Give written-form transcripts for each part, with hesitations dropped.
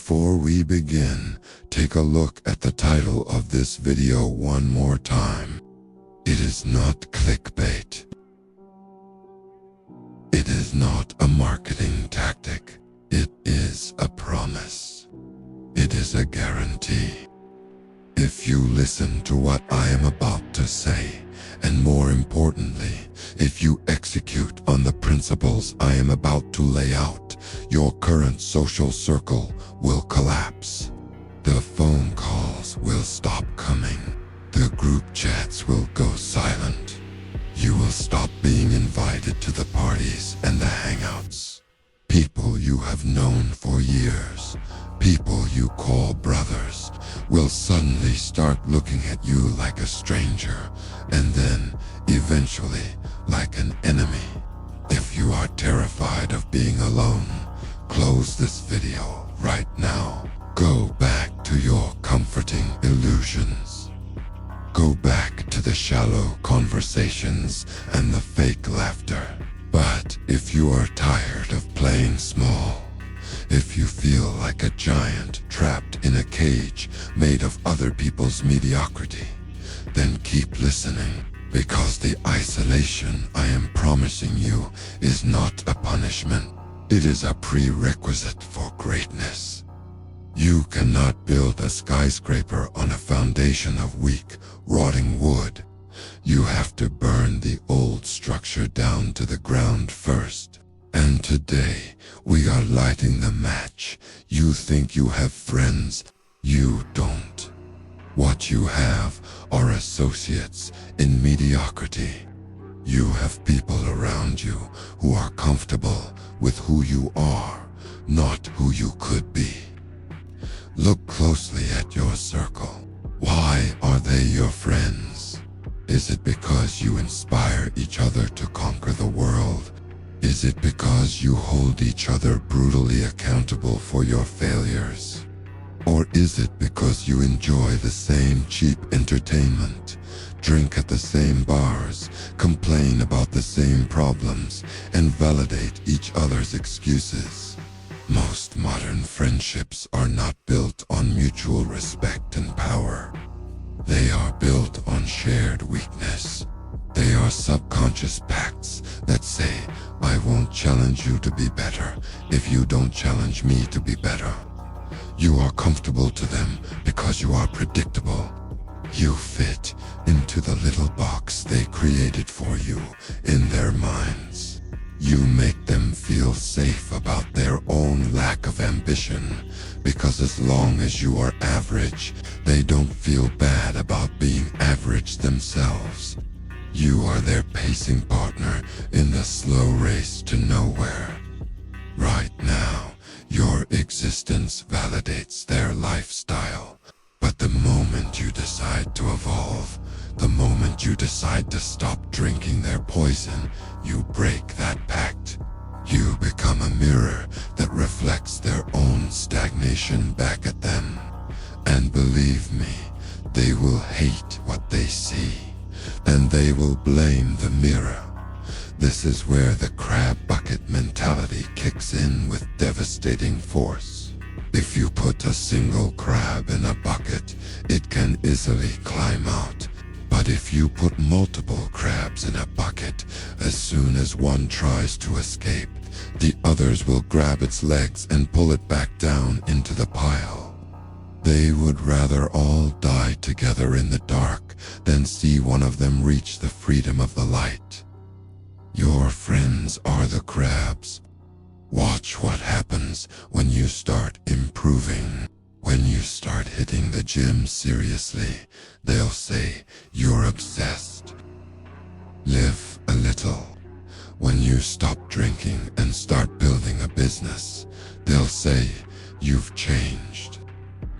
Before we begin, take a look at the title of this video one more time. It is not clickbait. It is not a marketing tactic. It is a promise. It is a guarantee. If you listen to what I am about to say, and more importantly, if you execute on the principles I am about to lay out, your current social circle will collapse. The phone calls will stop coming. The group chats will go silent. You will stop being invited to the parties and the hangouts. People you have known for years, people you call brothers, will suddenly start looking at you like a stranger, and then, eventually, like an enemy. If you are terrified of being alone, close this video right now. Go back to your comforting illusions. Go back to the shallow conversations and the fake laughter. But if you are tired of playing small, if you feel like a giant trapped in a cage made of other people's mediocrity, then keep listening, because the isolation I am promising you is not a punishment. It is a prerequisite for greatness. You cannot build a skyscraper on a foundation of weak, rotting wood. You have to burn the old structure down to the ground first. And today, we are lighting the match. You think you have friends. You don't. What you have are associates in mediocrity. You have people around you who are comfortable with who you are, not who you could be. Look closely at your circle. Why are they your friends? Is it because you inspire each other to conquer the world? Is it because you hold each other brutally accountable for your failures? Or is it because you enjoy the same cheap entertainment, drink at the same bars, complain about the same problems, and validate each other's excuses? Most modern friendships are not built on mutual respect and power. They are built on shared weakness. They are subconscious pacts that say, I won't challenge you to be better if you don't challenge me to be better. You are comfortable to them because you are predictable. You fit into the little box they created for you in their minds. You make them feel safe about their own lack of ambition, because as long as you are average, they don't feel bad about being average themselves. You are their pacing partner in the slow race to nowhere. Right now, your existence validates their lifestyle. But the moment you decide to evolve, the moment you decide to stop drinking their poison, you break that pact. You become a mirror that reflects their own stagnation back at them. And believe me, they will hate what they see, and they will blame the mirror. This is where the crab bucket mentality kicks in with devastating force. If you put a single crab in a bucket, it can easily climb out. But if you put multiple crabs in a bucket, as soon as one tries to escape, the others will grab its legs and pull it back down into the pile. They would rather all die together in the dark than see one of them reach the freedom of the light. Your friends are the crabs. Watch what happens when you start improving. When you start hitting the gym seriously, they'll say you're obsessed. Live a little. When you stop drinking and start building a business, they'll say you've changed.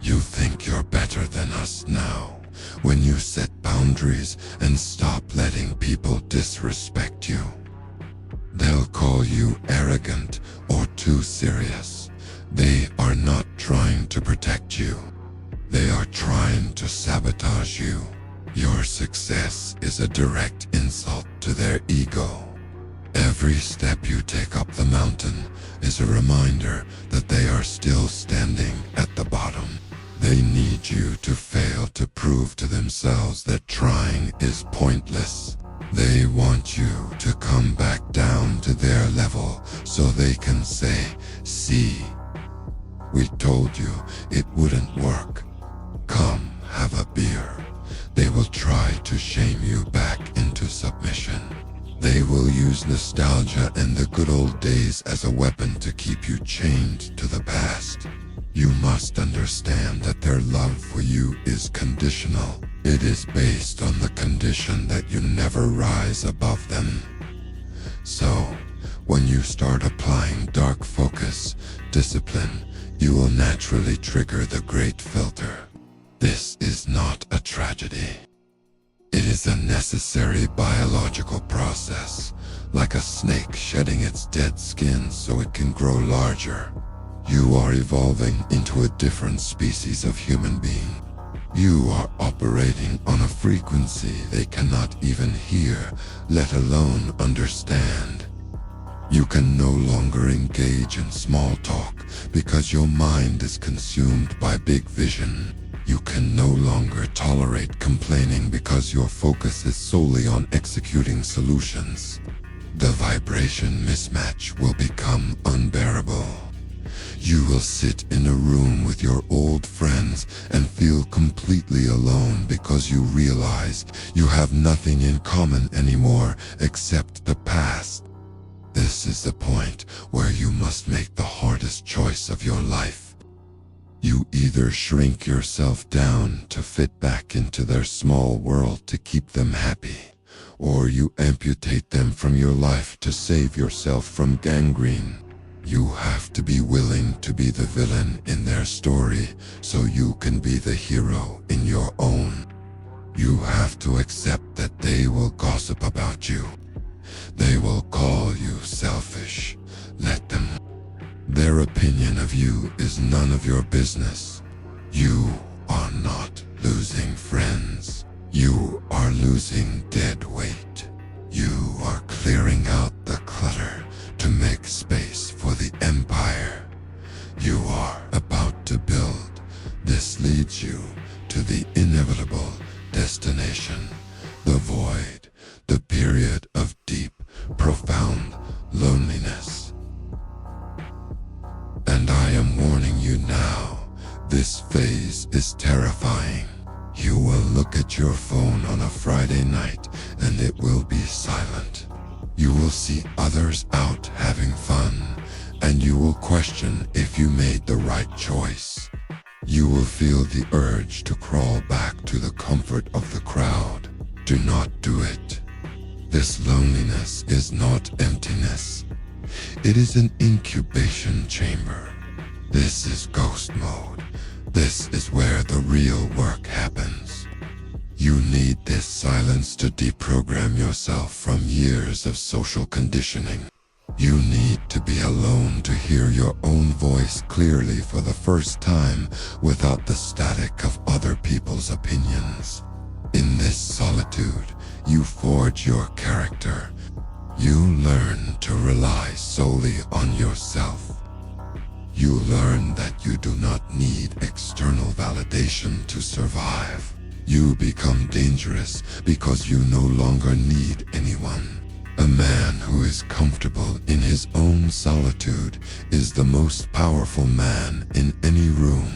You think you're better than us now. When you set boundaries and stop letting people disrespect you, they'll call you arrogant or too serious. They are not trying to protect you. They are trying to sabotage you. Your success is a direct insult to their ego. Every step you take up the mountain is a reminder that they are still standing at want you to fail to prove to themselves that trying is pointless. They want you to come back down to their level so they can say, "See, we told you it wouldn't work. Come, have a beer." They will try to shame you back into submission. They will use nostalgia and the good old days as a weapon to keep you chained to the past. You must understand that their love for you is conditional. It is based on the condition that you never rise above them. So, when you start applying dark focus, discipline, you will naturally trigger the great filter. This is not a tragedy. It is a necessary biological process, like a snake shedding its dead skin so it can grow larger. You are evolving into a different species of human being. You are operating on a frequency they cannot even hear, let alone understand. You can no longer engage in small talk because your mind is consumed by big vision. You can no longer tolerate complaining because your focus is solely on executing solutions. The vibration mismatch will become unbearable. You will sit in a room with your old friends and feel completely alone because you realize you have nothing in common anymore except the past. This is the point where you must make the hardest choice of your life. You either shrink yourself down to fit back into their small world to keep them happy, or you amputate them from your life to save yourself from gangrene. You have to be willing to be the villain in their story so you can be the hero in your own. You have to accept that they will gossip about you. They will call you selfish. Let them. Their opinion of you is none of your business. You are not losing friends. You are losing dead weight. You are clearing out the clutter to make space for the empire you are about to build. This leads you to the inevitable destination, the void, the period of deep, profound loneliness. And I am warning you now, this phase is terrifying. You will look at your phone on a Friday night and it will be silent. You will see others out having fun, and you will question if you made the right choice. You will feel the urge to crawl back to the comfort of the crowd. Do not do it. This loneliness is not emptiness. It is an incubation chamber. This is ghost mode. This is where the real work happens. You need this silence to deprogram yourself from years of social conditioning. You need to be alone to hear your own voice clearly for the first time without the static of other people's opinions. In this solitude, you forge your character. You learn to rely solely on yourself. You learn that you do not need external validation to survive. You become dangerous because you no longer need anyone. A man who is comfortable in his own solitude is the most powerful man in any room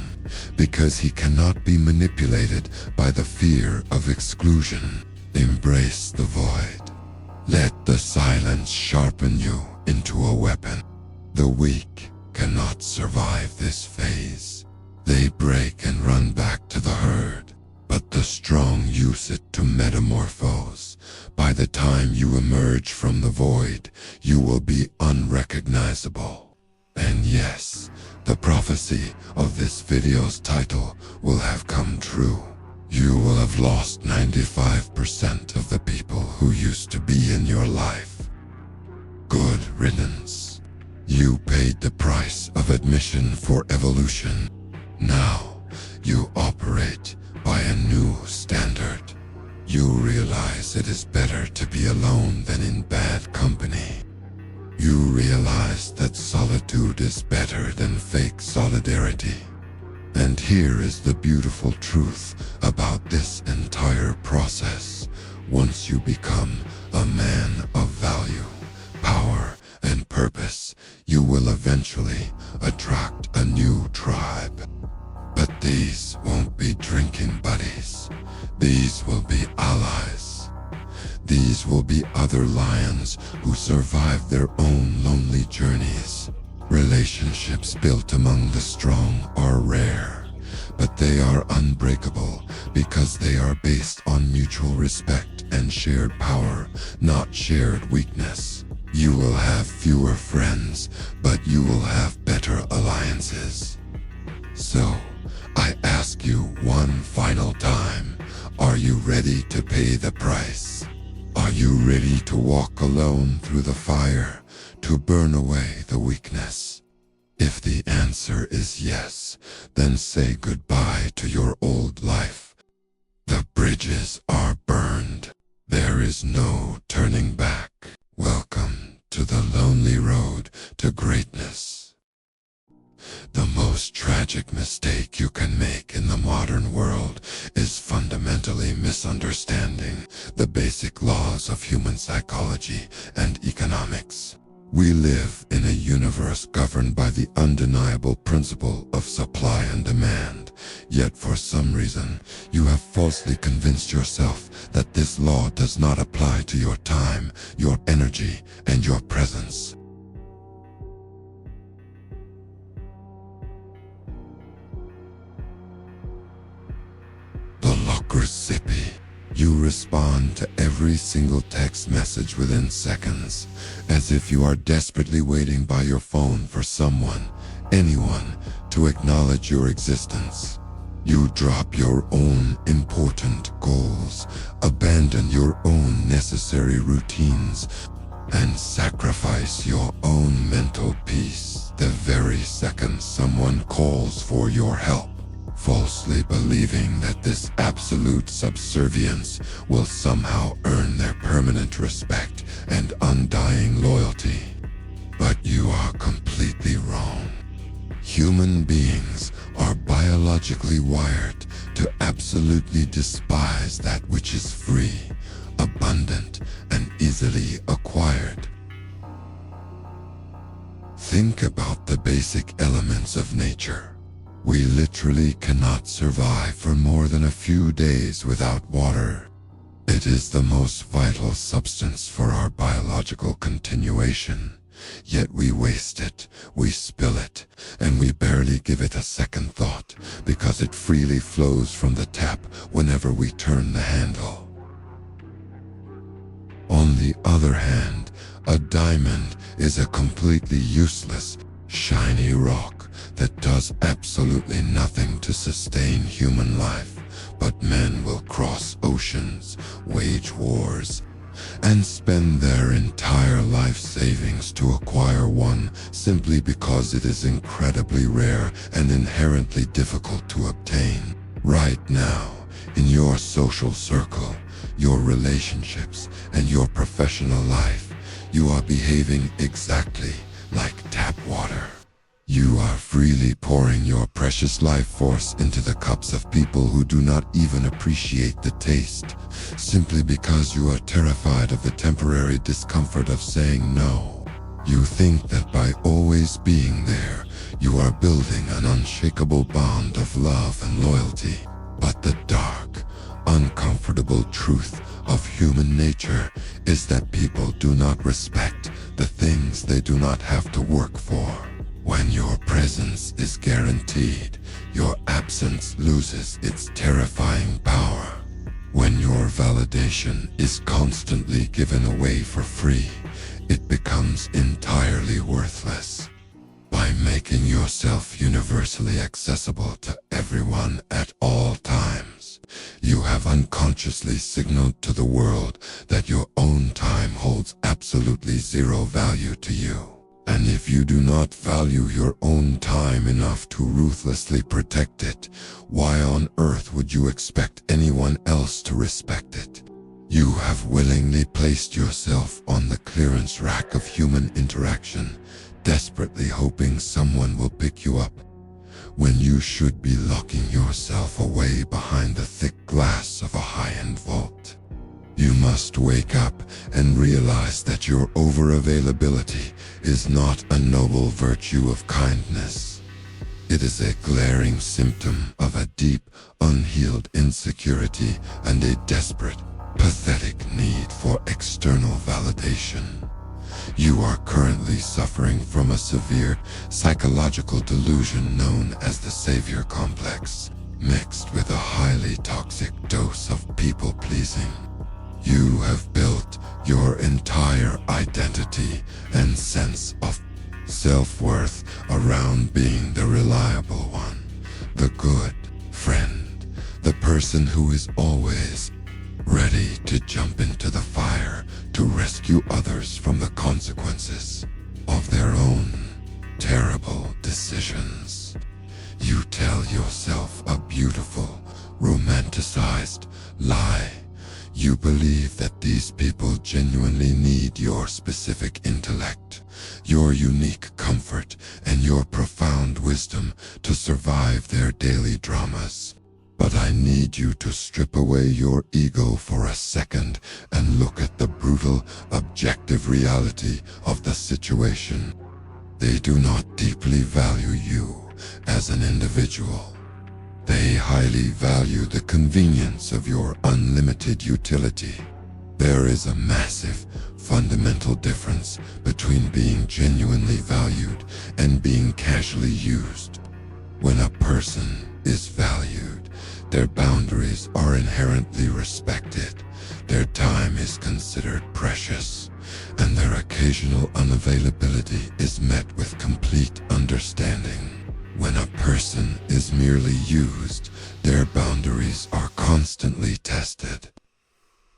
because he cannot be manipulated by the fear of exclusion. Embrace the void. Let the silence sharpen you into a weapon. The weak cannot survive this phase. They break and run back to the herd. But the strong use it to metamorphose. By the time you emerge from the void, you will be unrecognizable. And yes, the prophecy of this video's title will have come true. You will have lost 95% of the people who used to be in your life. Good riddance. You paid the price of admission for evolution. Now, you operate by a new standard. You realize it is better to be alone than in bad company. You realize that solitude is better than fake solidarity. And here is the beautiful truth about this entire process. Once you become a man of value, power, and purpose, you will eventually attract a new tribe. But these won't be drinking buddies. These will be allies. These will be other lions who survive their own lonely journeys. Relationships built among the strong are rare, but they are unbreakable because they are based on mutual respect and shared power, not shared weakness. You will have fewer friends, but you will have better alliances. So, I ask you one final time, are you ready to pay the price? Are you ready to walk alone through the fire, to burn away the weakness? If the answer is yes, then say goodbye to your old life. The bridges are burned. There is no turning back. Welcome to the lonely road to greatness. The most tragic mistake you can make in the modern world is fundamentally misunderstanding the basic laws of human psychology and economics. We live in a universe governed by the undeniable principle of supply and demand, yet for some reason, you have falsely convinced yourself that this law does not apply to your time, your energy, and your presence. The Locker-Sippy. You respond to every single text message within seconds, as if you are desperately waiting by your phone for someone, anyone, to acknowledge your existence. You drop your own important goals, abandon your own necessary routines, and sacrifice your own mental peace the very second someone calls for your help, falsely believing that this absolute subservience will somehow earn their permanent respect and undying loyalty. But you are completely wrong. Human beings are biologically wired to absolutely despise that which is free, abundant, and easily acquired. Think about the basic elements of nature. We literally cannot survive for more than a few days without water. It is the most vital substance for our biological continuation. Yet we waste it, we spill it, and we barely give it a second thought because it freely flows from the tap whenever we turn the handle. On the other hand, a diamond is a completely useless, shiny rock that does absolutely nothing to sustain human life, but men will cross oceans, wage wars, and spend their entire life savings to acquire one simply because it is incredibly rare and inherently difficult to obtain. Right now, in your social circle, your relationships, and your professional life, you are behaving exactly like tap water. You are freely pouring your precious life force into the cups of people who do not even appreciate the taste, simply because you are terrified of the temporary discomfort of saying no. You think that by always being there, you are building an unshakable bond of love and loyalty. But the dark, uncomfortable truth of human nature is that people do not respect the things they do not have to work for. When your presence is guaranteed, your absence loses its terrifying power. When your validation is constantly given away for free, it becomes entirely worthless. By making yourself universally accessible to everyone at all times, you have unconsciously signaled to the world that your own time holds absolutely zero value to you. And if you do not value your own time enough to ruthlessly protect it, why on earth would you expect anyone else to respect it? You have willingly placed yourself on the clearance rack of human interaction, desperately hoping someone will pick you up. when you should be locking yourself away behind the thick glass of a high-end vault. You must wake up and realize that your over-availability is not a noble virtue of kindness. It is a glaring symptom of a deep, unhealed insecurity and a desperate, pathetic need for external validation. You are currently suffering from a severe psychological delusion known as the savior complex, mixed with a highly toxic dose of people-pleasing. You have built your entire identity and sense of self-worth around being the reliable one, the good friend, the person who is always ready to jump into the fire to rescue others from the consequences of their own terrible decisions. You tell yourself a beautiful, romanticized lie. You believe that these people genuinely need your specific intellect, your unique comfort, and your profound wisdom to survive their daily dramas. But I need you to strip away your ego for a second and look at the brutal, objective reality of the situation. They do not deeply value you as an individual. They highly value the convenience of your unlimited utility. There is a massive, fundamental difference between being genuinely valued and being casually used. When a person is valued, their boundaries are inherently respected, their time is considered precious, and their occasional unavailability is met with complete understanding. When a person is merely used, their boundaries are constantly tested.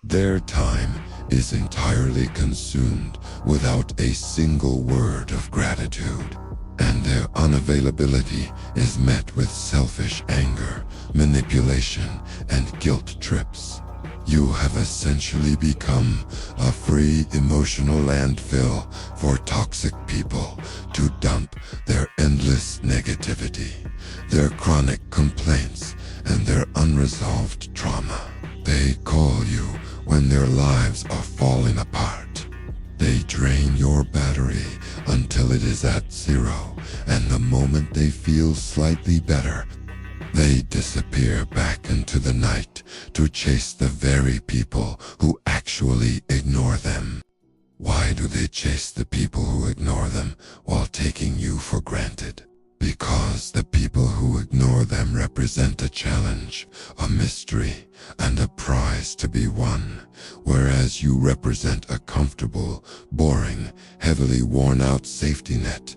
Their time is entirely consumed without a single word of gratitude, and their unavailability is met with selfish anger, manipulation, and guilt trips. You have essentially become a free emotional landfill for toxic people to dump their endless negativity, their chronic complaints, and their unresolved trauma. They call you when their lives are falling apart. They drain your battery until it is at zero, and the moment they feel slightly better, they disappear back into the night to chase the very people who actually ignore them. Why do they chase the people who ignore them while taking you for granted? Because the people who ignore them represent a challenge, a mystery, and a prize to be won, whereas you represent a comfortable, boring, heavily worn-out safety net.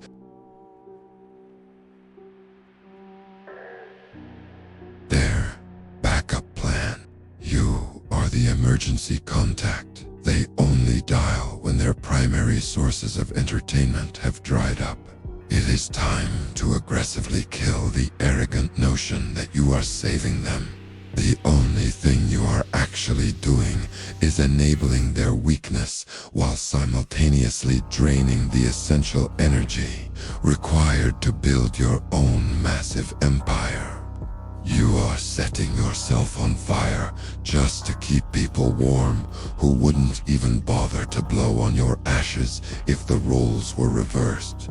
Their backup plan. You are the emergency contact they only dial when their primary sources of entertainment have dried up. It is time to aggressively kill the arrogant notion that you are saving them. The only thing you are actually doing is enabling their weakness while simultaneously draining the essential energy required to build your own massive empire. You are setting yourself on fire just to keep people warm who wouldn't even bother to blow on your ashes if the roles were reversed.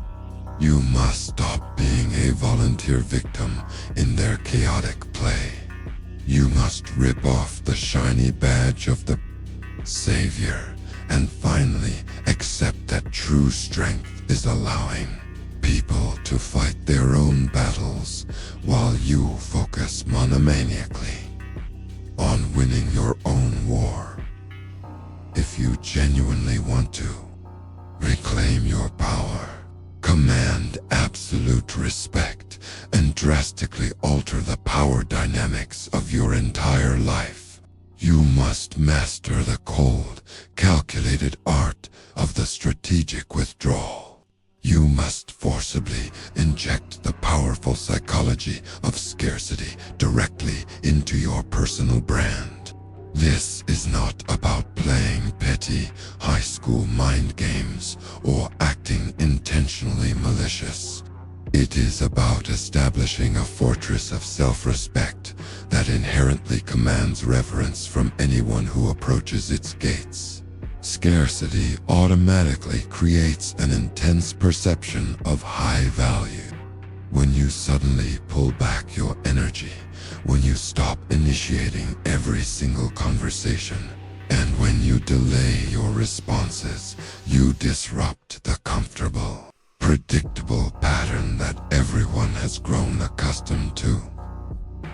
You must stop being a volunteer victim in their chaotic play. You must rip off the shiny badge of the savior and finally accept that true strength is allowing people to fight their own battles while you focus monomaniacally on winning your own war. If you genuinely want to reclaim your power, command absolute respect, and drastically alter the power dynamics of your entire life, you must master the cold, calculated art of the strategic withdrawal. You must forcibly inject the powerful psychology of scarcity directly into your personal brand. This is not about playing petty high school mind games or acting intentionally malicious. It is about establishing a fortress of self-respect that inherently commands reverence from anyone who approaches its gates. Scarcity automatically creates an intense perception of high value. When you suddenly pull back your energy, when you stop initiating every single conversation, and when you delay your responses, you disrupt the comfortable, predictable pattern that everyone has grown accustomed to.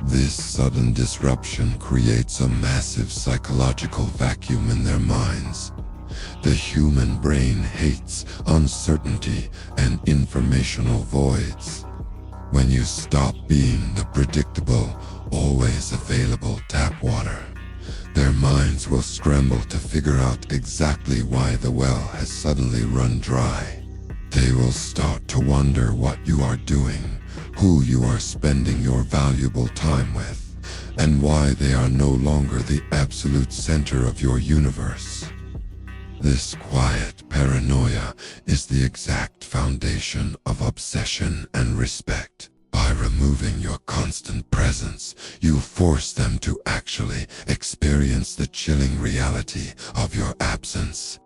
This sudden disruption creates a massive psychological vacuum in their minds. The human brain hates uncertainty and informational voids. When you stop being the predictable, always available tap water, their minds will scramble to figure out exactly why the well has suddenly run dry. They will start to wonder what you are doing, who you are spending your valuable time with, and why they are no longer the absolute center of your universe. This quiet paranoia is the exact foundation of obsession and respect. By removing your constant presence, you force them to actually experience the chilling reality of your absence.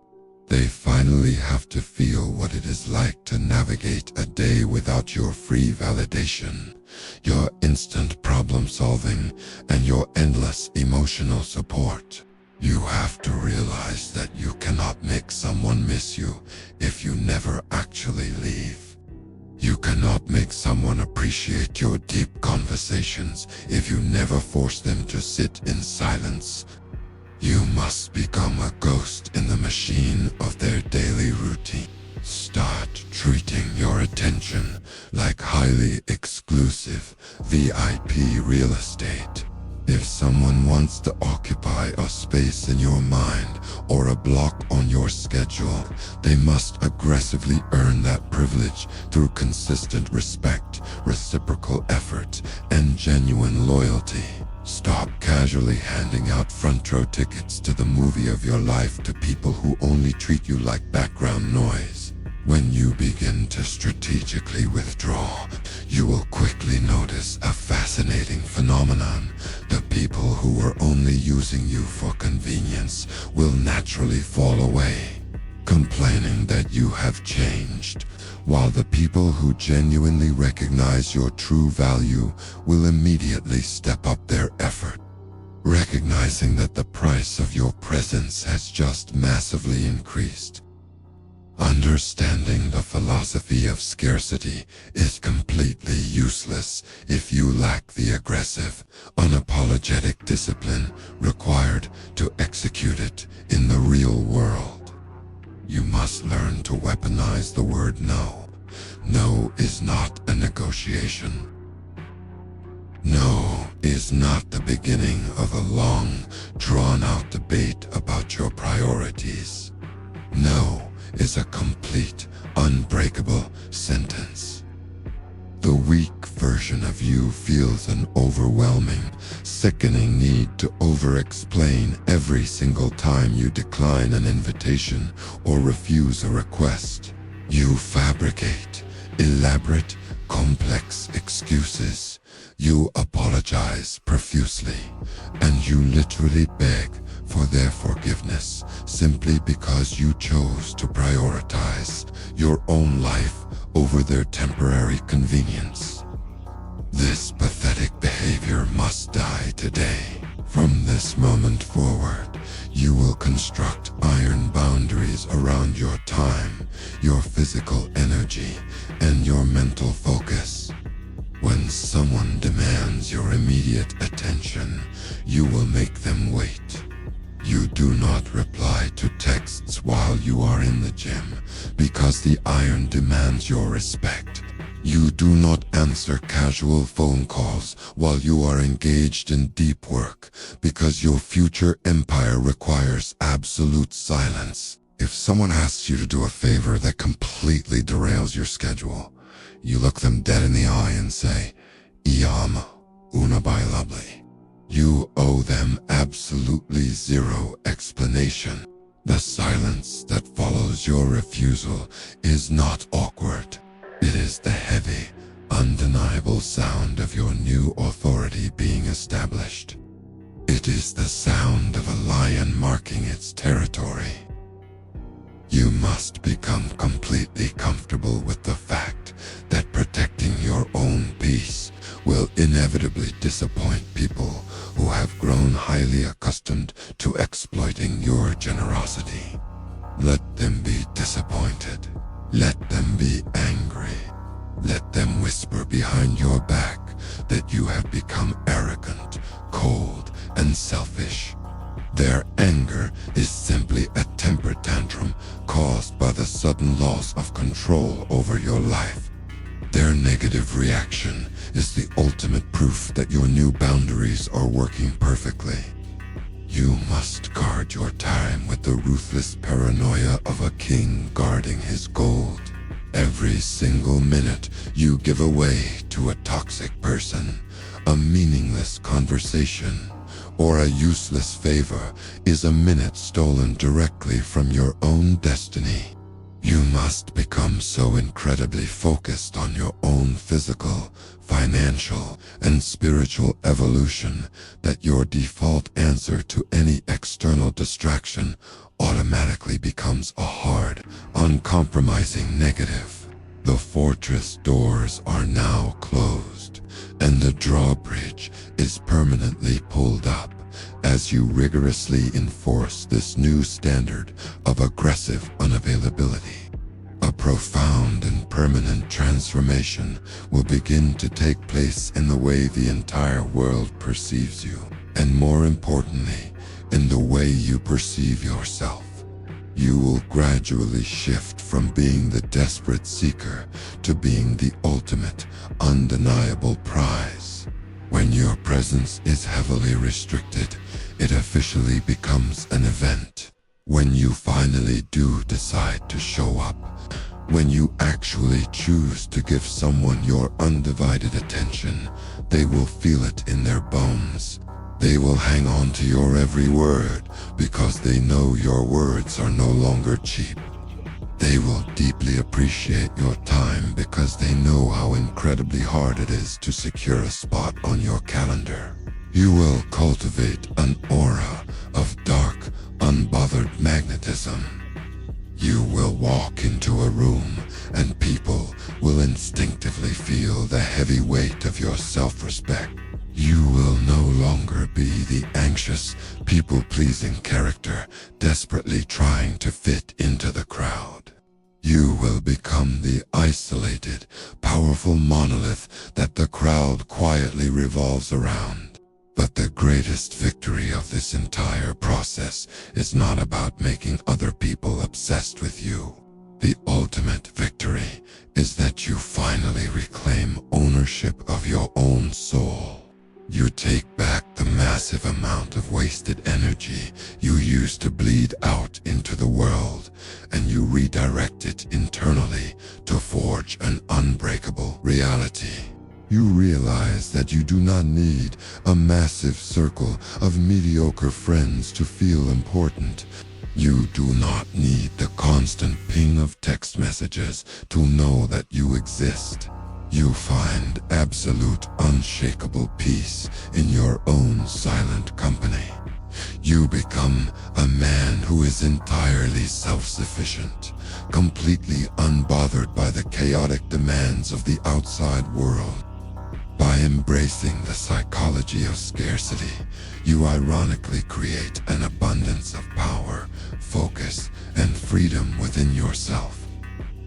They finally have to feel what it is like to navigate a day without your free validation, your instant problem solving, and your endless emotional support. You have to realize that you cannot make someone miss you if you never actually leave. You cannot make someone appreciate your deep conversations if you never force them to sit in silence. You must become a ghost in the machine of their daily routine. Start treating your attention like highly exclusive VIP real estate. If someone wants to occupy a space in your mind or a block on your schedule, they must aggressively earn that privilege through consistent respect, reciprocal effort, and genuine loyalty. Stop casually handing out front row tickets to the movie of your life to people who only treat you like background noise. When you begin to strategically withdraw, you will quickly notice a fascinating phenomenon. The people who were only using you for convenience will naturally fall away, complaining that you have changed, while the people who genuinely recognize your true value will immediately step up their effort. Recognizing that the price of your presence has just massively increased. Understanding the philosophy of scarcity is completely useless if you lack the aggressive, unapologetic discipline required to execute it in the real world. You must learn to weaponize the word no. No is not a negotiation. No is not the beginning of a long, drawn-out debate about your priorities. No is a complete, unbreakable sentence. The weak version of you feels an overwhelming, sickening need to over-explain every single time you decline an invitation or refuse a request. You fabricate elaborate, complex excuses. You apologize profusely, and you literally beg for their forgiveness simply because you chose to prioritize your own life over their temporary convenience. This pathetic behavior must die today. From this moment forward, you will construct iron boundaries around your time, your physical energy, and your mental focus. When someone demands your immediate attention, you will make them wait. You do not reply to texts while you are in the gym because the iron demands your respect. You do not answer casual phone calls while you are engaged in deep work because your future empire requires absolute silence. If someone asks you to do a favor that completely derails your schedule, you look them dead in the eye and say, "Iam una bailable." You owe them absolutely zero explanation. The silence that follows your refusal is not awkward. It is the heavy, undeniable sound of your new authority being established. It is the sound of a lion marking its territory. You must become completely comfortable with the fact that protecting your own peace will inevitably disappoint people who have grown highly accustomed to exploiting your generosity. Let them be disappointed. Let them be angry. Let them whisper behind your back that you have become arrogant, cold, and selfish. Their anger is simply a temper tantrum caused by the sudden loss of control over your life. Their negative reaction is the ultimate proof that your new boundaries are working perfectly. You must guard your time with the ruthless paranoia of a king guarding his gold. Every single minute you give away to a toxic person, a meaningless conversation, or a useless favor is a minute stolen directly from your own destiny. You must become so incredibly focused on your own physical, financial, and spiritual evolution that your default answer to any external distraction automatically becomes a hard, uncompromising negative. The fortress doors are now closed, and the drawbridge is permanently pulled up as you rigorously enforce this new standard of aggressive unavailability. A profound and permanent transformation will begin to take place in the way the entire world perceives you, and more importantly, in the way you perceive yourself. You will gradually shift from being the desperate seeker to being the ultimate, undeniable prize. When your presence is heavily restricted, it officially becomes an event. When you finally do decide to show up, when you actually choose to give someone your undivided attention, they will feel it in their bones. They will hang on to your every word because they know your words are no longer cheap. They will deeply appreciate your time because they know how incredibly hard it is to secure a spot on your calendar. You will cultivate an aura of dark, unbothered magnetism. You will walk into a room and people will instinctively feel the heavy weight of your self-respect. You will no longer be the anxious, people-pleasing character desperately trying to fit into the crowd. You will become the isolated, powerful monolith that the crowd quietly revolves around. But the greatest victory of this entire process is not about making other people obsessed with you. The ultimate victory is that you finally reclaim ownership of your own soul. You take back the massive amount of wasted energy you used to bleed out into the world, and you redirect it internally to forge an unbreakable reality. You realize that you do not need a massive circle of mediocre friends to feel important. You do not need the constant ping of text messages to know that you exist. You find absolute unshakable peace in your own silent company. You become a man who is entirely self-sufficient, completely unbothered by the chaotic demands of the outside world. By embracing the psychology of scarcity, you ironically create an abundance of power, focus, and freedom within yourself.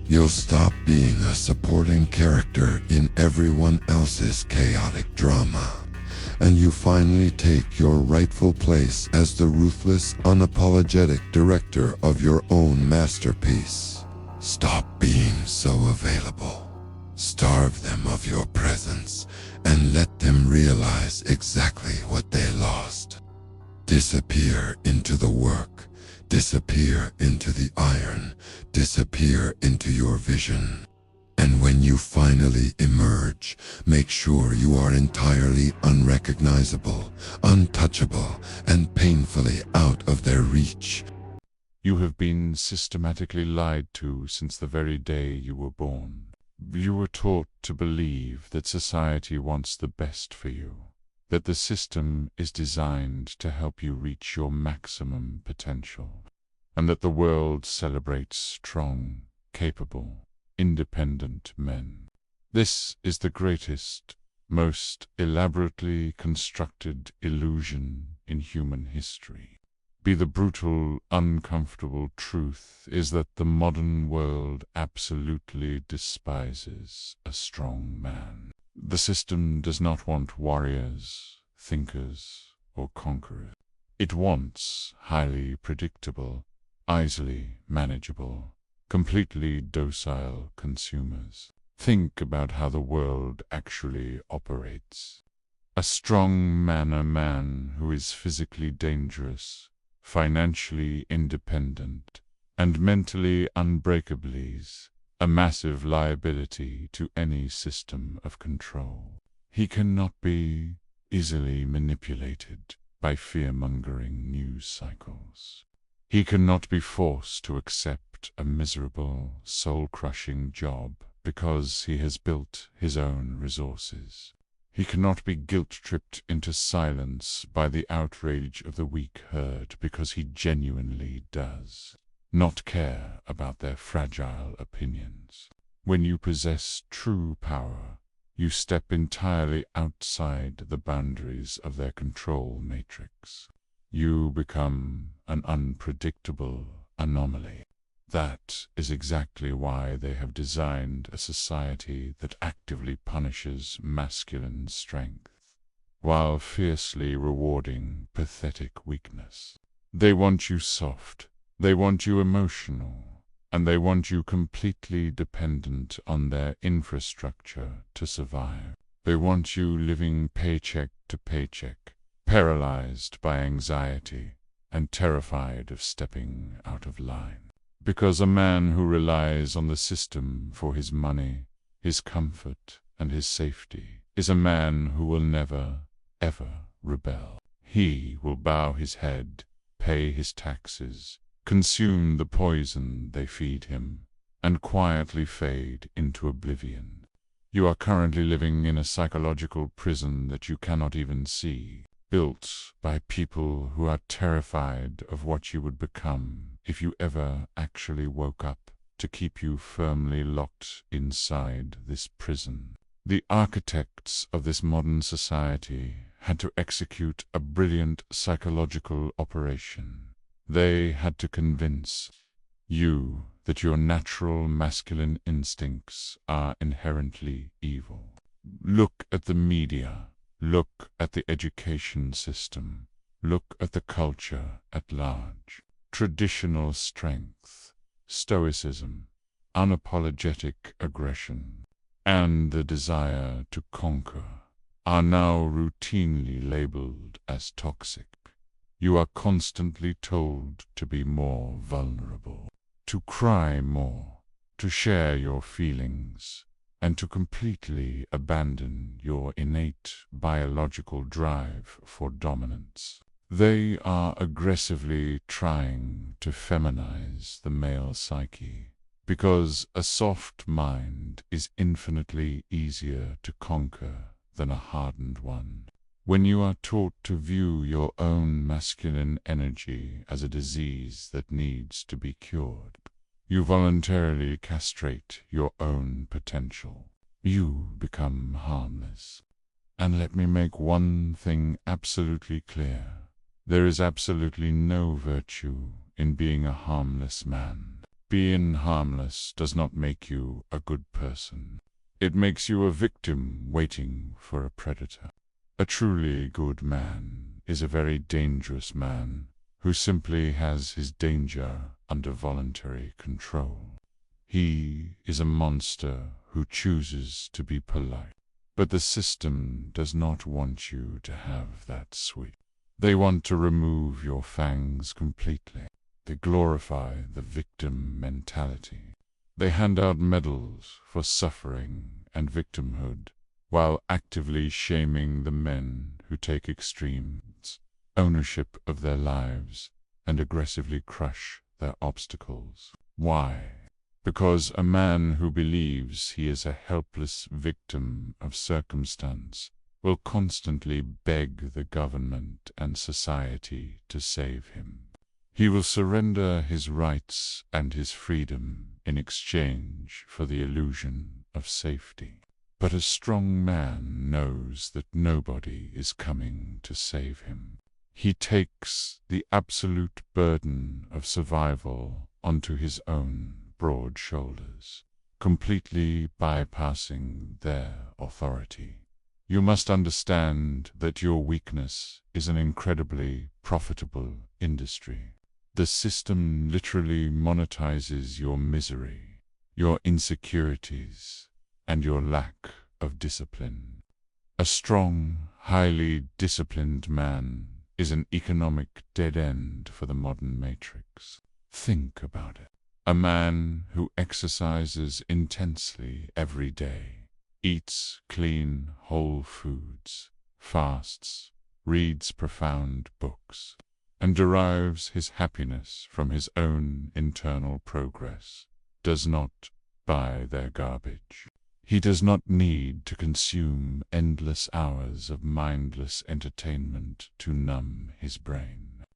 You'll stop being a supporting character in everyone else's chaotic drama, and you finally take your rightful place as the ruthless, unapologetic director of your own masterpiece. Stop being so available. Starve them of your presence, and let them realize exactly what they lost. Disappear into the work. Disappear into the iron, disappear into your vision. And when you finally emerge, make sure you are entirely unrecognizable, untouchable, and painfully out of their reach. You have been systematically lied to since the very day you were born. You were taught to believe that society wants the best for you, that the system is designed to help you reach your maximum potential, and that the world celebrates strong, capable, independent men. This is the greatest, most elaborately constructed illusion in human history. The brutal, uncomfortable truth is that the modern world absolutely despises a strong man. The system does not want warriors, thinkers, or conquerors. It wants highly predictable, easily manageable, completely docile consumers. Think about how the world actually operates. A strong man, a man who is physically dangerous, financially independent, and mentally unbreakable, is a massive liability to any system of control. He cannot be easily manipulated by fear-mongering news cycles. He cannot be forced to accept a miserable, soul-crushing job because he has built his own resources. He cannot be guilt-tripped into silence by the outrage of the weak herd because he genuinely does not care about their fragile opinions. When you possess true power, you step entirely outside the boundaries of their control matrix. You become an unpredictable anomaly. That is exactly why they have designed a society that actively punishes masculine strength, while fiercely rewarding pathetic weakness. They want you soft, they want you emotional, and they want you completely dependent on their infrastructure to survive. They want you living paycheck to paycheck, paralyzed by anxiety and terrified of stepping out of line. Because a man who relies on the system for his money, his comfort, and his safety is a man who will never, ever rebel. He will bow his head, pay his taxes, consume the poison they feed him, and quietly fade into oblivion. You are currently living in a psychological prison that you cannot even see, built by people who are terrified of what you would become if you ever actually woke up, to keep you firmly locked inside this prison. The architects of this modern society had to execute a brilliant psychological operation. They had to convince you that your natural masculine instincts are inherently evil. Look at the media. Look at the education system. Look at the culture at large. Traditional strength, stoicism, unapologetic aggression, and the desire to conquer are now routinely labeled as toxic. You are constantly told to be more vulnerable, to cry more, to share your feelings, and to completely abandon your innate biological drive for dominance. They are aggressively trying to feminize the male psyche, because a soft mind is infinitely easier to conquer than a hardened one. When you are taught to view your own masculine energy as a disease that needs to be cured, you voluntarily castrate your own potential. You become harmless. And let me make one thing absolutely clear. There is absolutely no virtue in being a harmless man. Being harmless does not make you a good person. It makes you a victim waiting for a predator. A truly good man is a very dangerous man who simply has his danger under voluntary control. He is a monster who chooses to be polite. But the system does not want you to have that sweet. They want to remove your fangs completely. They glorify the victim mentality. They hand out medals for suffering and victimhood, while actively shaming the men who take extreme ownership of their lives and aggressively crush their obstacles. Why? Because a man who believes he is a helpless victim of circumstance will constantly beg the government and society to save him. He will surrender his rights and his freedom in exchange for the illusion of safety. But a strong man knows that nobody is coming to save him. He takes the absolute burden of survival onto his own broad shoulders, completely bypassing their authority. You must understand that your weakness is an incredibly profitable industry. The system literally monetizes your misery, your insecurities, and your lack of discipline. A strong, highly disciplined man is an economic dead end for the modern matrix. Think about it. A man who exercises intensely every day, eats clean, whole foods, fasts, reads profound books, and derives his happiness from his own internal progress, does not buy their garbage. He does not need to consume endless hours of mindless entertainment to numb his brain.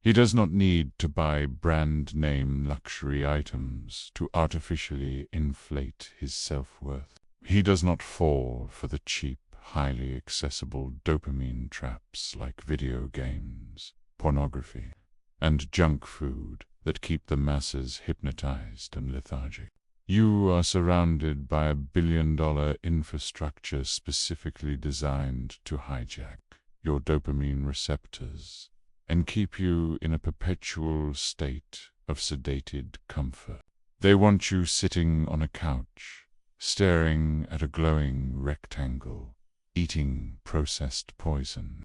He does not need to buy brand-name luxury items to artificially inflate his self-worth. He does not fall for the cheap, highly accessible dopamine traps like video games, pornography, and junk food that keep the masses hypnotized and lethargic. You are surrounded by a billion-dollar infrastructure specifically designed to hijack your dopamine receptors and keep you in a perpetual state of sedated comfort. They want you sitting on a couch, staring at a glowing rectangle, eating processed poison,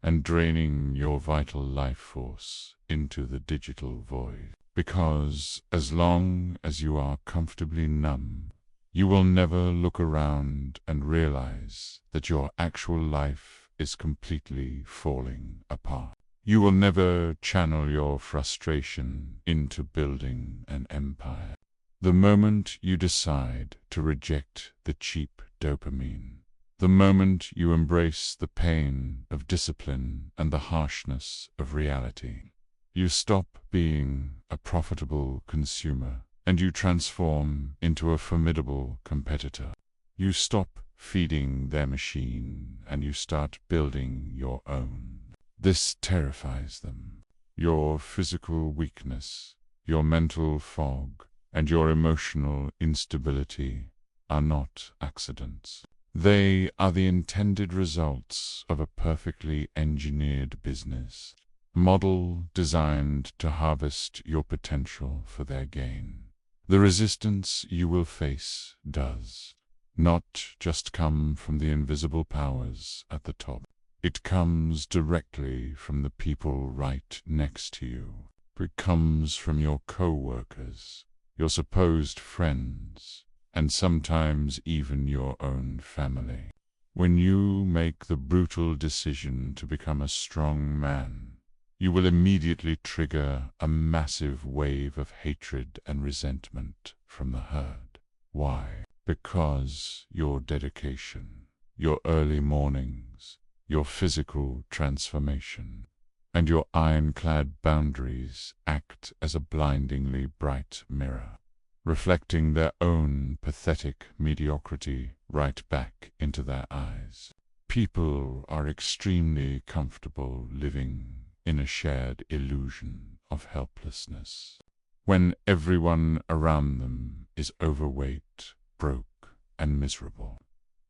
and draining your vital life force into the digital void. Because as long as you are comfortably numb, you will never look around and realize that your actual life is completely falling apart. You will never channel your frustration into building an empire. The moment you decide to reject the cheap dopamine, the moment you embrace the pain of discipline and the harshness of reality, you stop being a profitable consumer and you transform into a formidable competitor. You stop feeding their machine and you start building your own. This terrifies them. Your physical weakness, your mental fog, and your emotional instability are not accidents. They are the intended results of a perfectly engineered business model designed to harvest your potential for their gain. The resistance you will face does not just come from the invisible powers at the top. It comes directly from the people right next to you. It comes from your co-workers, your supposed friends, and sometimes even your own family. When you make the brutal decision to become a strong man, you will immediately trigger a massive wave of hatred and resentment from the herd. Why? Because your dedication, your early mornings, your physical transformation, and your ironclad boundaries act as a blindingly bright mirror, reflecting their own pathetic mediocrity right back into their eyes. People are extremely comfortable living in a shared illusion of helplessness, when everyone around them is overweight, broke, and miserable.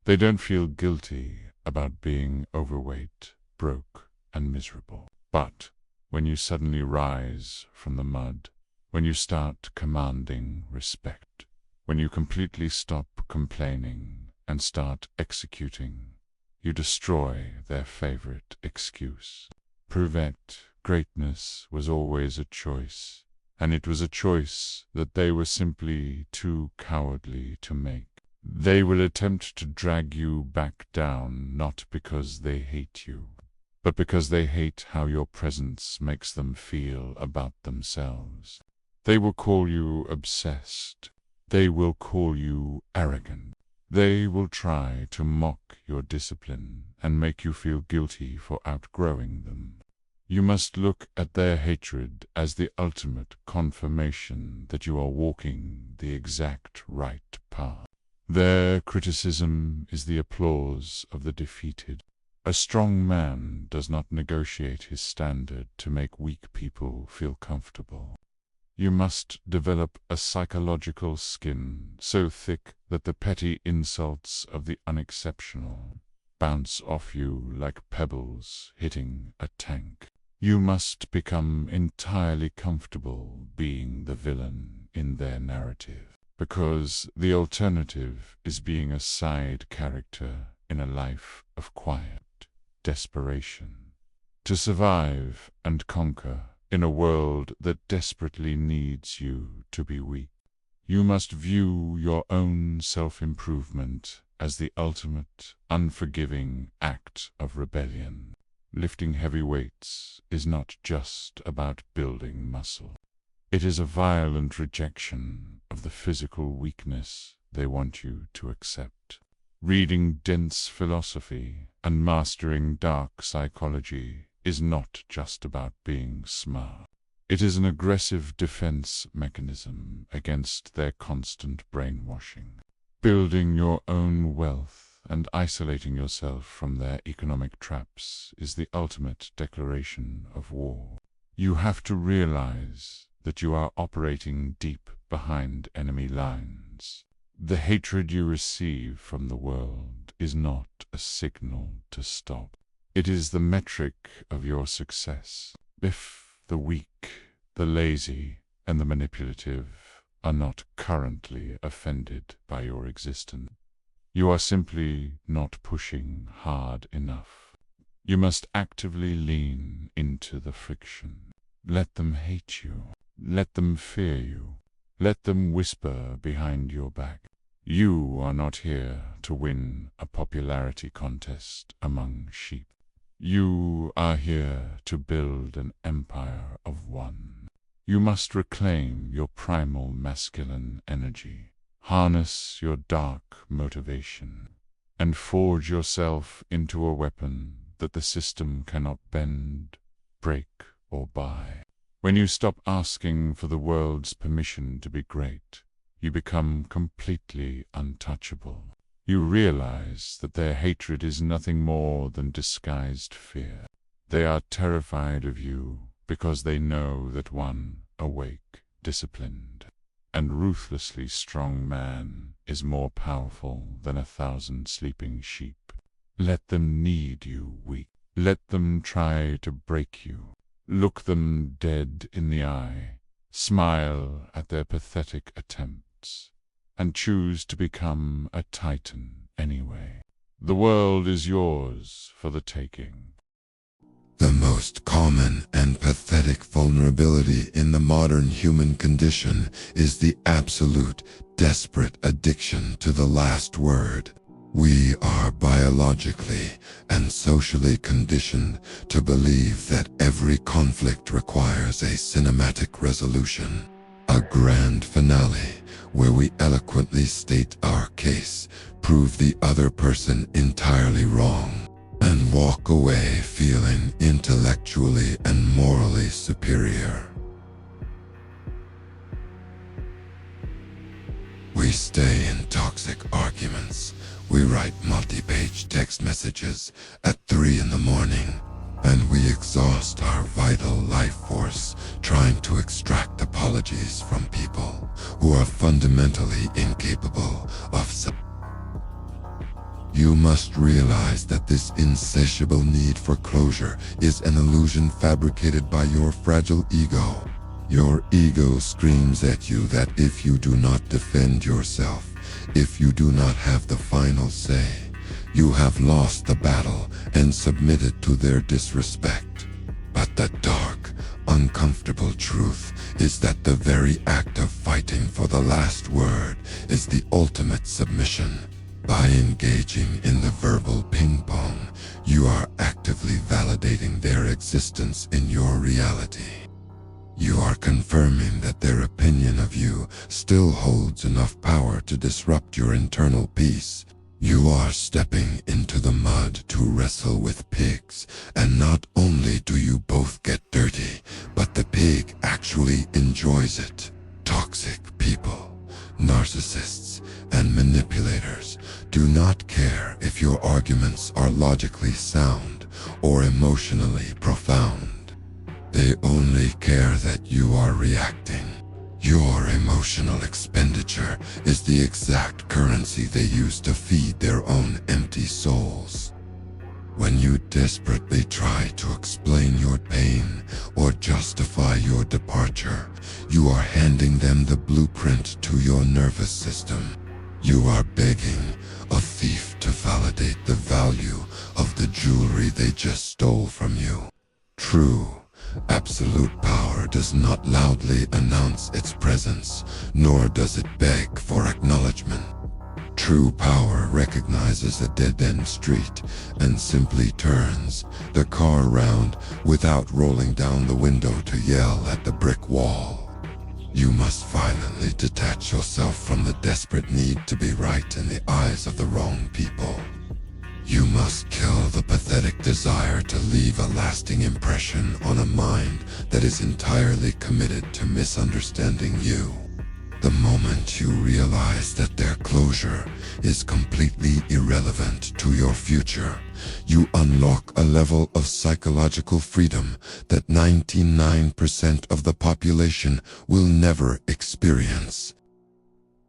They don't feel guilty about being overweight, broke, and miserable. But when you suddenly rise from the mud, when you start commanding respect, when you completely stop complaining and start executing, you destroy their favorite excuse. Prevent greatness was always a choice, and it was a choice that they were simply too cowardly to make. They will attempt to drag you back down not because they hate you, but because they hate how your presence makes them feel about themselves. They will call you obsessed, They will call you arrogant. They will try to mock your discipline and make you feel guilty for outgrowing them. You must look at their hatred as the ultimate confirmation that you are walking the exact right path. Their criticism is the applause of the defeated. A strong man does not negotiate his standard to make weak people feel comfortable. You must develop a psychological skin so thick that the petty insults of the unexceptional bounce off you like pebbles hitting a tank. You must become entirely comfortable being the villain in their narrative, because the alternative is being a side character in a life of quiet desperation. To survive and conquer in a world that desperately needs you to be weak, you must view your own self-improvement as the ultimate, unforgiving act of rebellion. Lifting heavy weights is not just about building muscle. It is a violent rejection of the physical weakness they want you to accept. Reading dense philosophy and mastering dark psychology is not just about being smart. It is an aggressive defense mechanism against their constant brainwashing. Building your own wealth and isolating yourself from their economic traps is the ultimate declaration of war. You have to realize that you are operating deep behind enemy lines. The hatred you receive from the world is not a signal to stop. It is the metric of your success. If the weak, the lazy, and the manipulative are not currently offended by your existence, you are simply not pushing hard enough. You must actively lean into the friction. Let them hate you. Let them fear you. Let them whisper behind your back. You are not here to win a popularity contest among sheep. You are here to build an empire of one. You must reclaim your primal masculine energy, harness your dark motivation, and forge yourself into a weapon that the system cannot bend, break, or buy. When you stop asking for the world's permission to be great, you become completely untouchable. You realize that their hatred is nothing more than disguised fear. They are terrified of you because they know that one awake, disciplined, and ruthlessly strong man is more powerful than 1,000 sleeping sheep. Let them need you weak. Let them try to break you. Look them dead in the eye. Smile at their pathetic attempts, and choose to become a titan anyway. The world is yours for the taking. The most common and pathetic vulnerability in the modern human condition is the absolute, desperate addiction to the last word. We are biologically and socially conditioned to believe that every conflict requires a cinematic resolution, a grand finale where we eloquently state our case, prove the other person entirely wrong, and walk away feeling intellectually and morally superior. We stay in toxic arguments. We write multi-page text messages at 3 in the morning, and we exhaust our vital life force trying to extract apologies from people who are fundamentally incapable of You must realize that this insatiable need for closure is an illusion fabricated by your fragile ego. Your ego screams at you that if you do not defend yourself, if you do not have the final say, you have lost the battle and submitted to their disrespect. But the dark, uncomfortable truth is that the very act of fighting for the last word is the ultimate submission. By engaging in the verbal ping-pong, you are actively validating their existence in your reality. You are confirming that their opinion of you still holds enough power to disrupt your internal peace. You are stepping into the mud to wrestle with pigs, and not only do you both get dirty, but the pig actually enjoys it. Toxic people, narcissists, and manipulators do not care if your arguments are logically sound or emotionally profound. They only care that you are reacting. Your emotional expenditure is the exact currency they use to feed their own empty souls. When you desperately try to explain your pain or justify your departure, you are handing them the blueprint to your nervous system. You are begging a thief to validate the value of the jewelry they just stole from you. True, absolute power does not loudly announce its presence, nor does it beg for acknowledgement. True power recognizes a dead-end street and simply turns the car around without rolling down the window to yell at the brick wall. You must violently detach yourself from the desperate need to be right in the eyes of the wrong people. You must kill the pathetic desire to leave a lasting impression on a mind that is entirely committed to misunderstanding you. The moment you realize that their closure is completely irrelevant to your future, you unlock a level of psychological freedom that 99% of the population will never experience.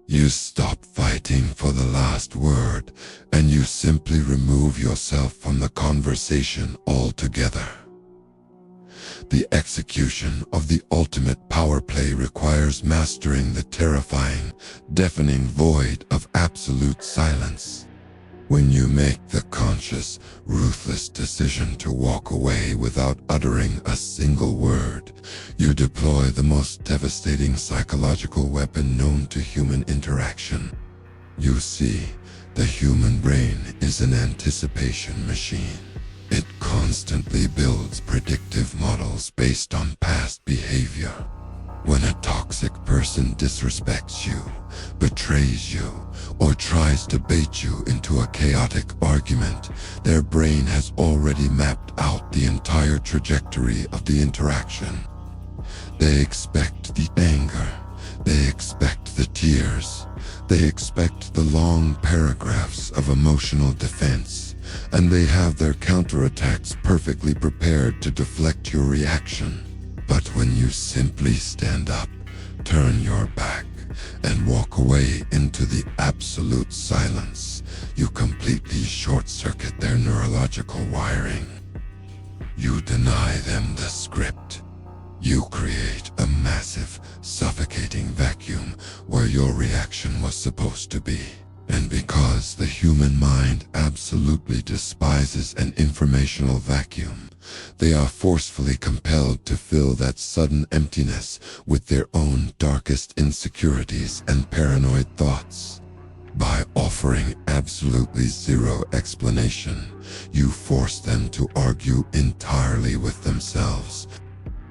You stop fighting for the last word, and you simply remove yourself from the conversation altogether. The execution of the ultimate power play requires mastering the terrifying, deafening void of absolute silence. When you make the conscious, ruthless decision to walk away without uttering a single word, you deploy the most devastating psychological weapon known to human interaction. You see, the human brain is an anticipation machine. It constantly builds predictive models based on past behavior. When a toxic person disrespects you, betrays you, or tries to bait you into a chaotic argument, their brain has already mapped out the entire trajectory of the interaction. They expect the anger. They expect the tears. They expect the long paragraphs of emotional defense. And they have their counterattacks perfectly prepared to deflect your reaction. But when you simply stand up, turn your back, and walk away into the absolute silence, you completely short-circuit their neurological wiring. You deny them the script. You create a massive, suffocating vacuum where your reaction was supposed to be. And because the human mind absolutely despises an informational vacuum, they are forcefully compelled to fill that sudden emptiness with their own darkest insecurities and paranoid thoughts. By offering absolutely zero explanation, you force them to argue entirely with themselves.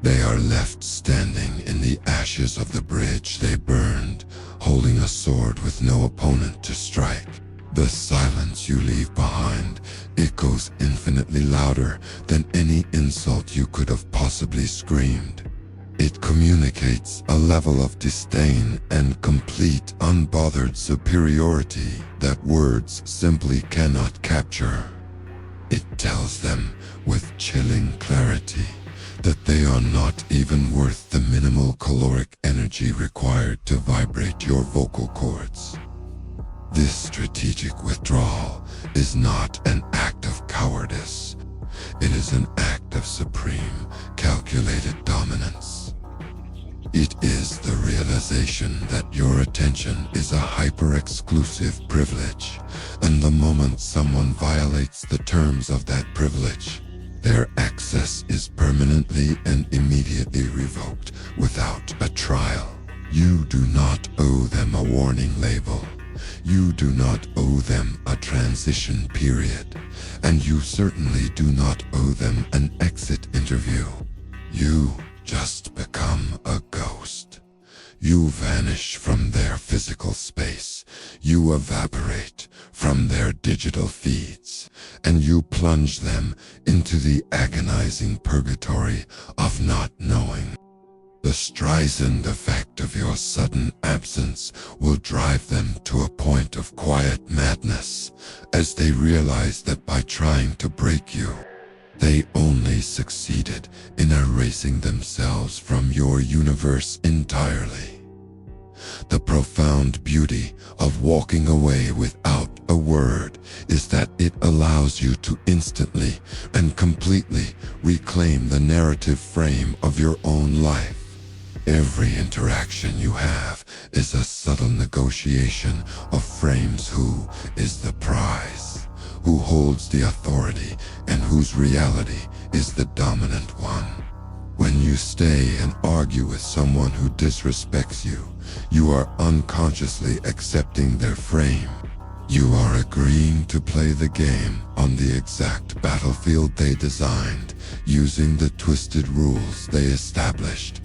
They are left standing in the ashes of the bridge they burned, holding a sword with no opponent to strike. The silence you leave behind echoes infinitely louder than any insult you could have possibly screamed. It communicates a level of disdain and complete unbothered superiority that words simply cannot capture. It tells them with chilling clarity that they are not even worth the minimal caloric energy required to vibrate your vocal cords. This strategic withdrawal is not an act of cowardice. It is an act of supreme, calculated dominance. It is the realization that your attention is a hyper-exclusive privilege, and the moment someone violates the terms of that privilege, their access is permanently and immediately revoked without a trial. You do not owe them a warning label. You do not owe them a transition period. And you certainly do not owe them an exit interview. You just become a ghost. You vanish from their physical space, you evaporate from their digital feeds, and you plunge them into the agonizing purgatory of not knowing. The Streisand effect of your sudden absence will drive them to a point of quiet madness, as they realize that by trying to break you, they only succeeded in erasing themselves from your universe entirely. The profound beauty of walking away without a word is that it allows you to instantly and completely reclaim the narrative frame of your own life. Every interaction you have is a subtle negotiation of frames. Who is the prize? Who holds the authority, and whose reality is the dominant one? When you stay and argue with someone who disrespects you, you are unconsciously accepting their frame. You are agreeing to play the game on the exact battlefield they designed, using the twisted rules they established.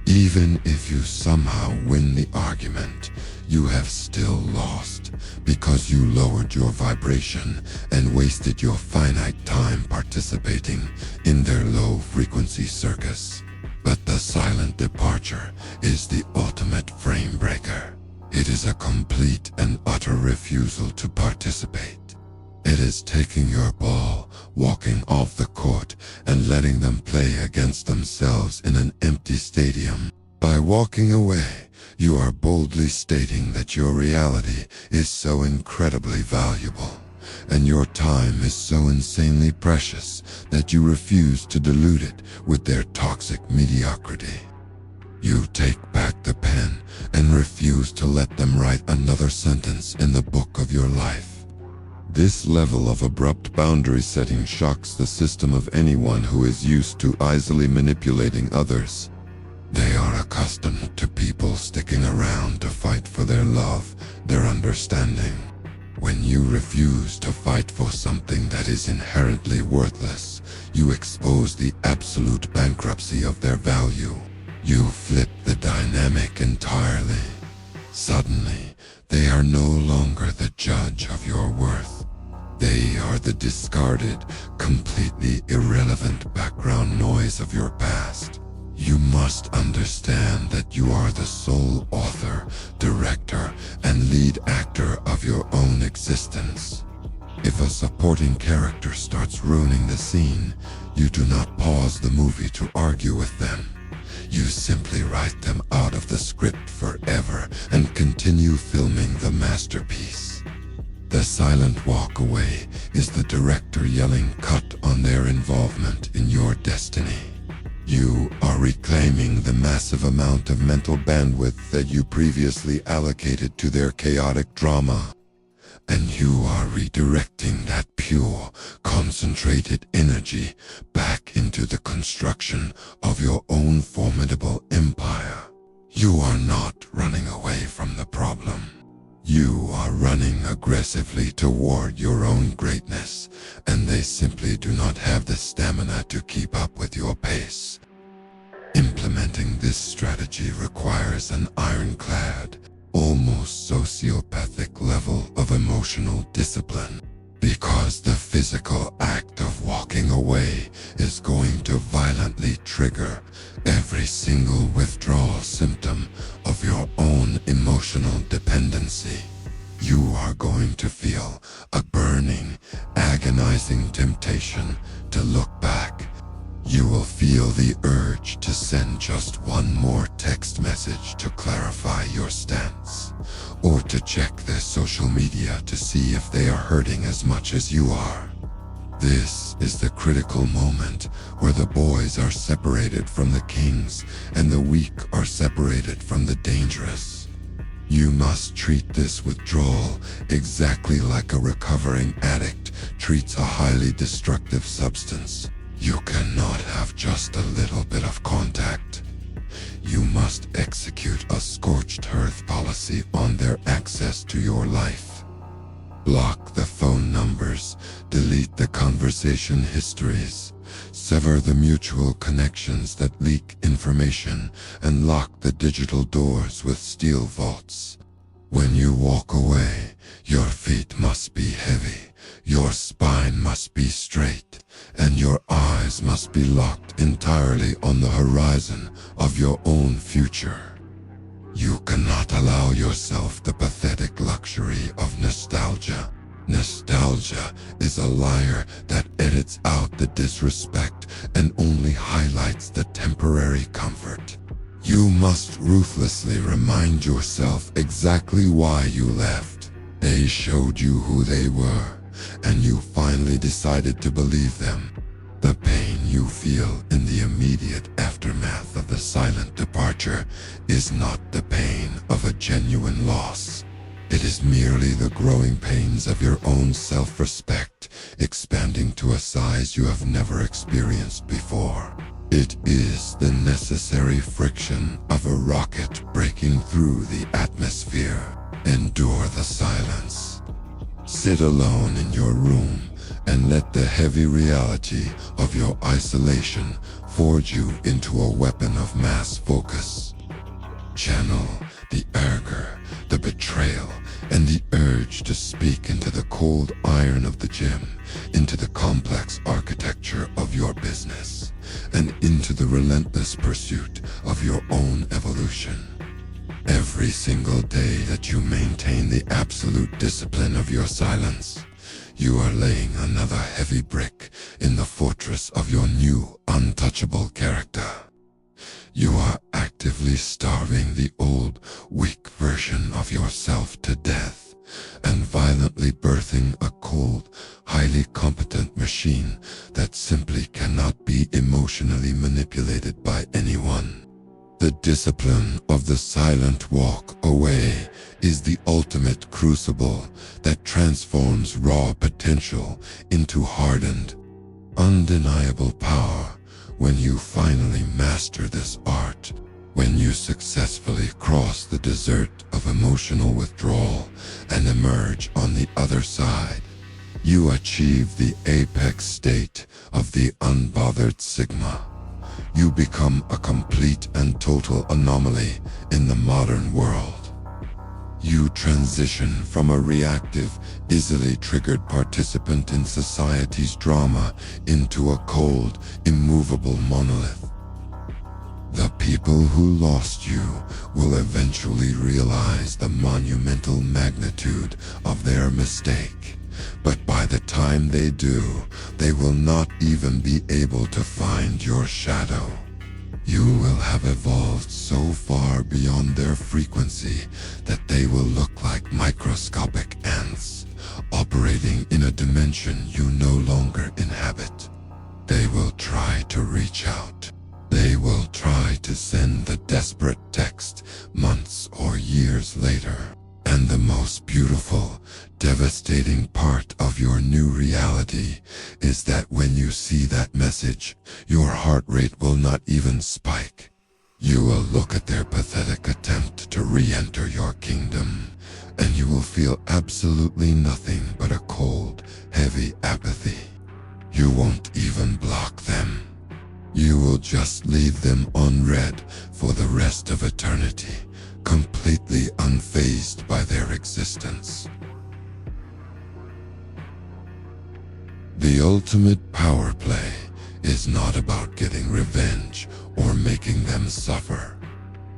Even if you somehow win the argument, you have still lost, because you lowered your vibration and wasted your finite time participating in their low-frequency circus. But the silent departure is the ultimate frame breaker. It is a complete and utter refusal to participate. It is taking your ball, walking off the court, and letting them play against themselves in an empty stadium. By walking away, you are boldly stating that your reality is so incredibly valuable, and your time is so insanely precious that you refuse to dilute it with their toxic mediocrity. You take back the pen and refuse to let them write another sentence in the book of your life. This level of abrupt boundary setting shocks the system of anyone who is used to easily manipulating others. They are accustomed to people sticking around to fight for their love, their understanding. When you refuse to fight for something that is inherently worthless, you expose the absolute bankruptcy of their value. You flip the dynamic entirely. Suddenly, they are no longer the judge of your worth. They are the discarded, completely irrelevant background noise of your past. You must understand that you are the sole author, director, and lead actor of your own existence. If a supporting character starts ruining the scene, you do not pause the movie to argue with them. You simply write them out of the script forever and continue filming the masterpiece. The silent walk away is the director yelling cut on their involvement in your destiny. You are reclaiming the massive amount of mental bandwidth that you previously allocated to their chaotic drama. And you are redirecting that pure, concentrated energy back into the construction of your own formidable empire. You are not running away from the problem. You are running aggressively toward your own greatness, and they simply do not have the stamina to keep up with your pace. Implementing this strategy requires an ironclad, almost sociopathic level of emotional discipline, because the physical act of walking away is going to violently trigger every single withdrawal symptom of your own emotional dependency. You are going to feel a burning, agonizing temptation to look back. You will feel the urge to send just one more text message to clarify your stance, or to check their social media to see if they are hurting as much as you are. This is the critical moment where the boys are separated from the kings and the weak are separated from the dangerous. You must treat this withdrawal exactly like a recovering addict treats a highly destructive substance. You cannot have just a little bit of contact. You must execute a scorched earth policy on their access to your life. Block the phone numbers, delete the conversation histories, Sever the mutual connections that leak information and lock the digital doors with steel vaults. When you walk away, your feet must be heavy, your spine must be straight, and your eyes must be locked entirely on the horizon of your own future. You cannot allow yourself the pathetic luxury of nostalgia. Nostalgia is a liar that edits out the disrespect and only highlights the temporary comfort. You must ruthlessly remind yourself exactly why you left. They showed you who they were, and you finally decided to believe them. The pain you feel in the immediate aftermath of the silent departure is not the pain of a genuine loss. It is merely the growing pains of your own self-respect expanding to a size you have never experienced before. It is the necessary friction of a rocket breaking through the atmosphere. Endure the silence. Sit alone in your room and let the heavy reality of your isolation forge you into a weapon of mass focus. Channel the anger, the betrayal, and the urge to speak into the cold iron of the gym, into the complex architecture of your business, and into the relentless pursuit of your own evolution. Every single day that you maintain the absolute discipline of your silence, you are laying another heavy brick in the fortress of your new, untouchable character. You are actively starving the old, weak version of yourself to death and violently birthing a cold, highly competent machine that simply cannot be emotionally manipulated by anyone. The discipline of the silent walk away is the ultimate crucible that transforms raw potential into hardened, undeniable power. When you finally master this art, when you successfully cross the desert of emotional withdrawal and emerge on the other side, you achieve the apex state of the unbothered Sigma. You become a complete and total anomaly in the modern world. You transition from a reactive, easily triggered participant in society's drama into a cold, immovable monolith. The people who lost you will eventually realize the monumental magnitude of their mistake. But by the time they do, they will not even be able to find your shadow. You will have evolved so far beyond their frequency that they will look like microscopic ants, operating in a dimension you no longer inhabit. They will try to reach out. They will try to send the desperate text months or years later. And the most beautiful, devastating part of your new reality is that when you see that message, your heart rate will not even spike. You will look at their pathetic attempt to re-enter your kingdom, and you will feel absolutely nothing but a cold, heavy apathy. You won't even block them. You will just leave them unread for the rest of eternity, completely unfazed by their existence. The ultimate power play is not about getting revenge or making them suffer.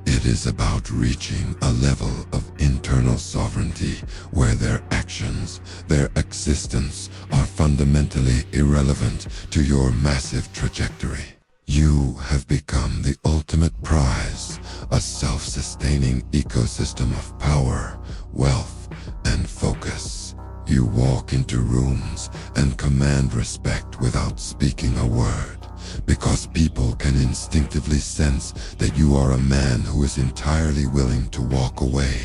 It is about reaching a level of internal sovereignty where their actions, their existence, are fundamentally irrelevant to your massive trajectory. You have become the ultimate prize, a self-sustaining ecosystem of power, wealth, and focus. You walk into rooms and command respect without speaking a word, because people can instinctively sense that you are a man who is entirely willing to walk away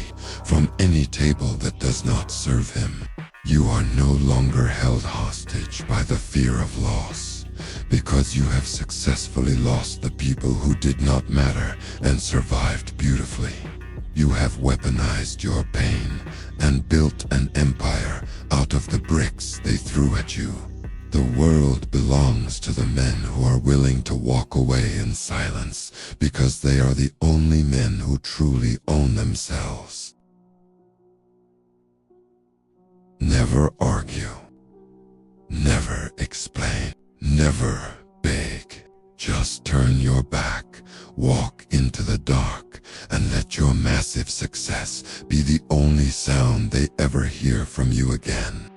from any table that does not serve him. You are no longer held hostage by the fear of loss, because you have successfully lost the people who did not matter and survived beautifully. You have weaponized your pain and built an empire out of the bricks they threw at you. The world belongs to the men who are willing to walk away in silence because they are the only men who truly own themselves. Never argue. Never explain. Never beg. Just turn your back, walk into the dark, and let your massive success be the only sound they ever hear from you again.